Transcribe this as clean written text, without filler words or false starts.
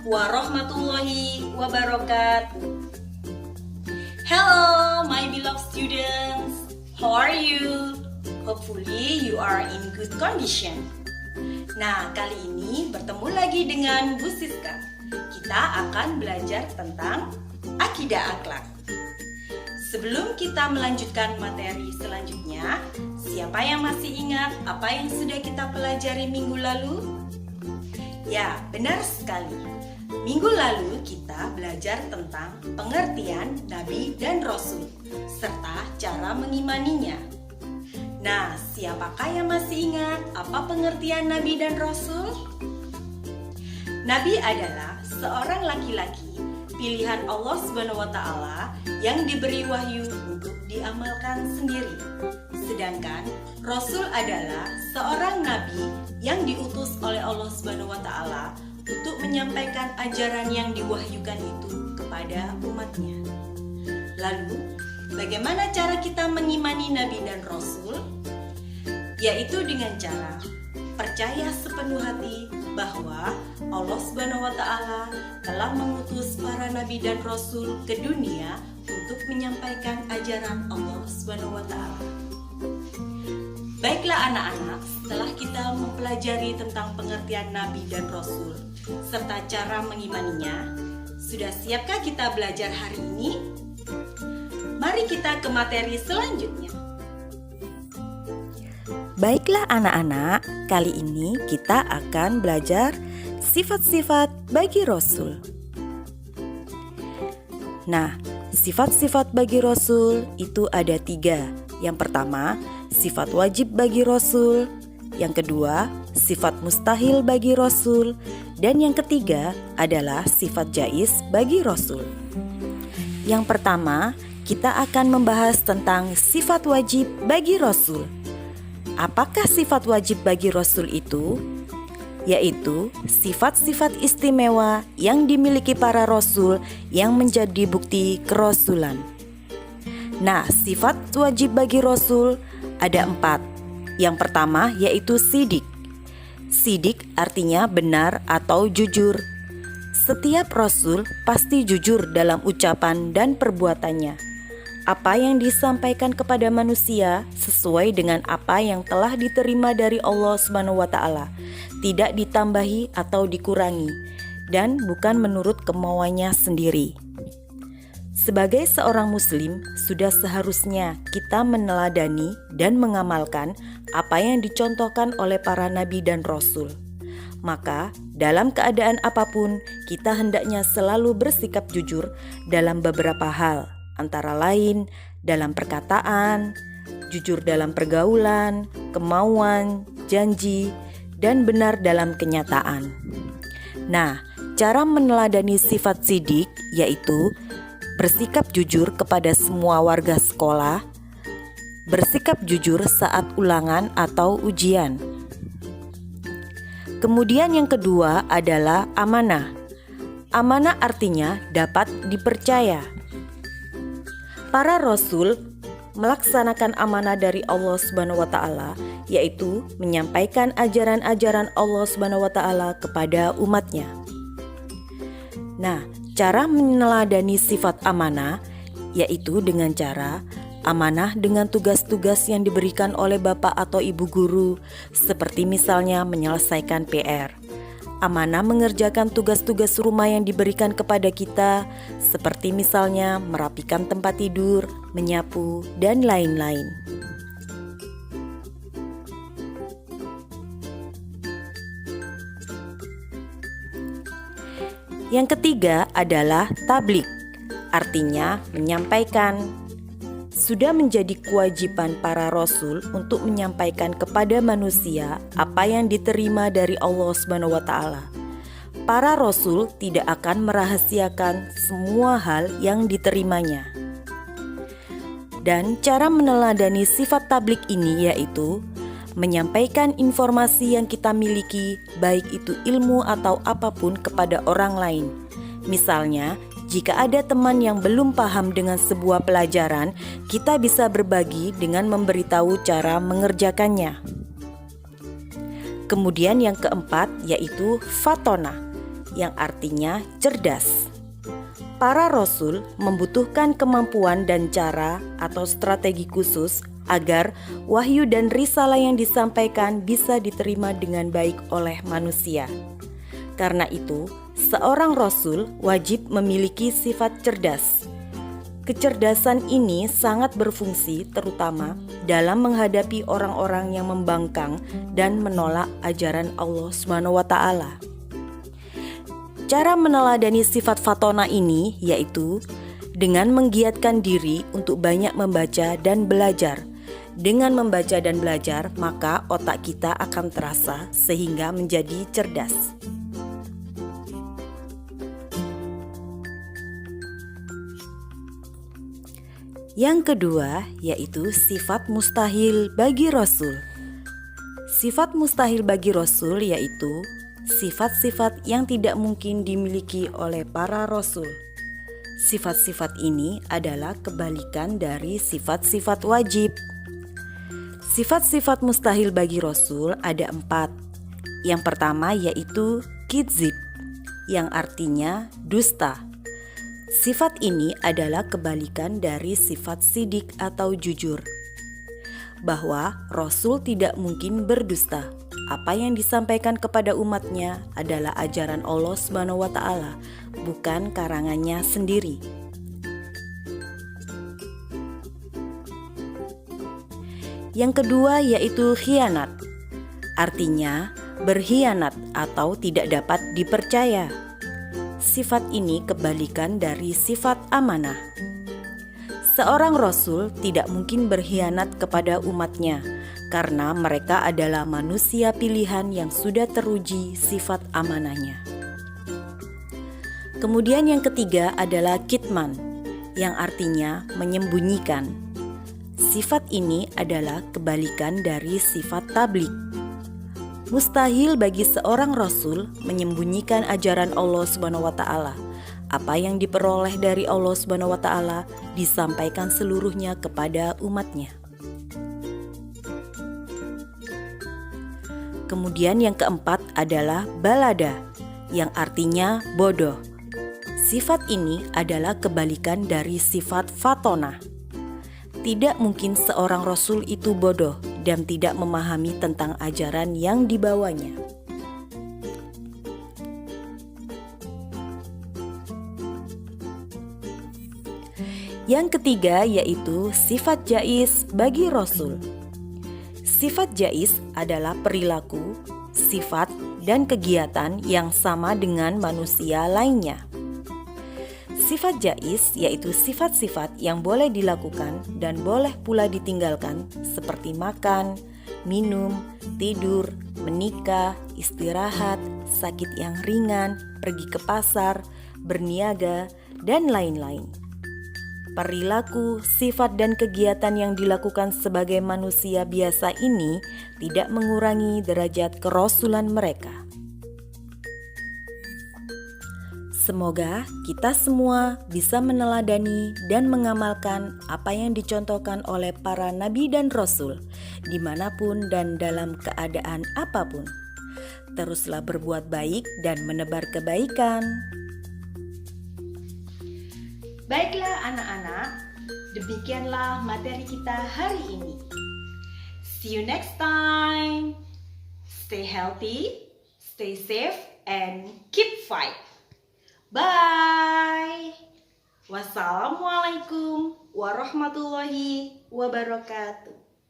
warahmatullahi wabarakatuh. Hello, my beloved students. How are you? Hopefully you are in good condition. Nah, kali ini bertemu lagi dengan Bu Siska. Kita akan belajar tentang akidah akhlak. Sebelum kita melanjutkan materi selanjutnya, siapa yang masih ingat apa yang sudah kita pelajari minggu lalu? Ya, benar sekali. Minggu lalu kita belajar tentang pengertian Nabi dan Rasul, serta cara mengimaninya. Nah, siapakah yang masih ingat apa pengertian Nabi dan Rasul? Nabi adalah seorang laki-laki pilihan Allah SWT yang diberi wahyu untuk diamalkan sendiri. Sedangkan Rasul adalah seorang Nabi yang diutus oleh Allah SWT untuk menyampaikan ajaran yang diwahyukan itu kepada umatnya. Lalu, bagaimana cara kita mengimani Nabi dan Rasul? Yaitu dengan cara percaya sepenuh hati bahwa Allah SWT telah mengutus para Nabi dan Rasul ke dunia untuk menyampaikan ajaran Allah SWT. Baiklah anak-anak, setelah kita mempelajari tentang pengertian Nabi dan Rasul serta cara mengimaninya, sudah siapkah kita belajar hari ini? Mari kita ke materi selanjutnya. Baiklah anak-anak, kali ini kita akan belajar sifat-sifat bagi Rasul. Nah, sifat-sifat bagi Rasul itu ada 3. Yang pertama, sifat wajib bagi Rasul. Yang kedua, sifat mustahil bagi Rasul. Dan yang ketiga adalah sifat jaiz bagi Rasul. Yang pertama, kita akan membahas tentang sifat wajib bagi Rasul. Apakah sifat wajib bagi Rasul itu? Yaitu sifat-sifat istimewa yang dimiliki para Rasul yang menjadi bukti kerasulan. Nah, sifat wajib bagi Rasul ada 4. Yang pertama yaitu sidik. Sidik artinya benar atau jujur. Setiap Rasul pasti jujur dalam ucapan dan perbuatannya. Apa yang disampaikan kepada manusia sesuai dengan apa yang telah diterima dari Allah SWT, tidak ditambahi atau dikurangi, dan bukan menurut kemauannya sendiri. Sebagai seorang muslim, sudah seharusnya kita meneladani dan mengamalkan apa yang dicontohkan oleh para nabi dan rasul. Maka, dalam keadaan apapun, kita hendaknya selalu bersikap jujur dalam beberapa hal, antara lain dalam perkataan, jujur dalam pergaulan, kemauan, janji, dan benar dalam kenyataan. Nah, cara meneladani sifat sidik yaitu bersikap jujur kepada semua warga sekolah, bersikap jujur saat ulangan atau ujian. Kemudian yang kedua adalah amanah. Amanah artinya dapat dipercaya. Para rasul melaksanakan amanah dari Allah SWT, yaitu menyampaikan ajaran-ajaran Allah SWT kepada umatnya. Nah, cara meneladani sifat amanah yaitu dengan cara amanah dengan tugas-tugas yang diberikan oleh bapak atau ibu guru, seperti misalnya menyelesaikan PR. Amanah mengerjakan tugas-tugas rumah yang diberikan kepada kita, seperti misalnya merapikan tempat tidur, menyapu, dan lain-lain. Yang ketiga adalah tabligh, artinya menyampaikan. Sudah menjadi kewajiban para rasul untuk menyampaikan kepada manusia apa yang diterima dari Allah SWT. Para rasul tidak akan merahasiakan semua hal yang diterimanya. Dan cara meneladani sifat tabligh ini yaitu menyampaikan informasi yang kita miliki, baik itu ilmu atau apapun, kepada orang lain. Misalnya, jika ada teman yang belum paham dengan sebuah pelajaran, kita bisa berbagi dengan memberitahu cara mengerjakannya. Kemudian yang keempat yaitu fatona, yang artinya cerdas. Para rasul membutuhkan kemampuan dan cara atau strategi khusus agar wahyu dan risalah yang disampaikan bisa diterima dengan baik oleh manusia. Karena itu, seorang rasul wajib memiliki sifat cerdas. Kecerdasan ini sangat berfungsi terutama dalam menghadapi orang-orang yang membangkang dan menolak ajaran Allah SWT. Cara meneladani sifat fatona ini yaitu dengan menggiatkan diri untuk banyak membaca dan belajar. Dengan membaca dan belajar, maka otak kita akan terasa sehingga menjadi cerdas. Yang kedua yaitu sifat mustahil bagi Rasul. Sifat mustahil bagi Rasul yaitu sifat-sifat yang tidak mungkin dimiliki oleh para rasul. Sifat-sifat ini adalah kebalikan dari sifat-sifat wajib. Sifat-sifat mustahil bagi Rasul ada 4. Yang pertama yaitu kidzib, yang artinya dusta. Sifat ini adalah kebalikan dari sifat sidik atau jujur, bahwa Rasul tidak mungkin berdusta. Apa yang disampaikan kepada umatnya adalah ajaran Allah SWT, bukan karangannya sendiri. Yang kedua yaitu khianat, artinya berkhianat atau tidak dapat dipercaya. Sifat ini kebalikan dari sifat amanah. Seorang rasul tidak mungkin berkhianat kepada umatnya, karena mereka adalah manusia pilihan yang sudah teruji sifat amanahnya. Kemudian yang ketiga adalah kitman, yang artinya menyembunyikan. Sifat ini adalah kebalikan dari sifat tabligh. Mustahil bagi seorang rasul menyembunyikan ajaran Allah SWT. Apa yang diperoleh dari Allah SWT disampaikan seluruhnya kepada umatnya. Kemudian yang keempat adalah balada, yang artinya bodoh. Sifat ini adalah kebalikan dari sifat fatona. Tidak mungkin seorang rasul itu bodoh dan tidak memahami tentang ajaran yang dibawanya. Yang ketiga yaitu sifat jais bagi rasul. Sifat jais adalah perilaku, sifat, dan kegiatan yang sama dengan manusia lainnya. Sifat jais yaitu sifat-sifat yang boleh dilakukan dan boleh pula ditinggalkan seperti makan, minum, tidur, menikah, istirahat, sakit yang ringan, pergi ke pasar, berniaga, dan lain-lain. Perilaku, sifat, dan kegiatan yang dilakukan sebagai manusia biasa ini tidak mengurangi derajat kerasulan mereka. Semoga kita semua bisa meneladani dan mengamalkan apa yang dicontohkan oleh para nabi dan rasul, dimanapun dan dalam keadaan apapun. Teruslah berbuat baik dan menebar kebaikan. Baiklah anak-anak, demikianlah materi kita hari ini. See you next time. Stay healthy, stay safe, and keep fight. Bye. Wassalamualaikum warahmatullahi wabarakatuh.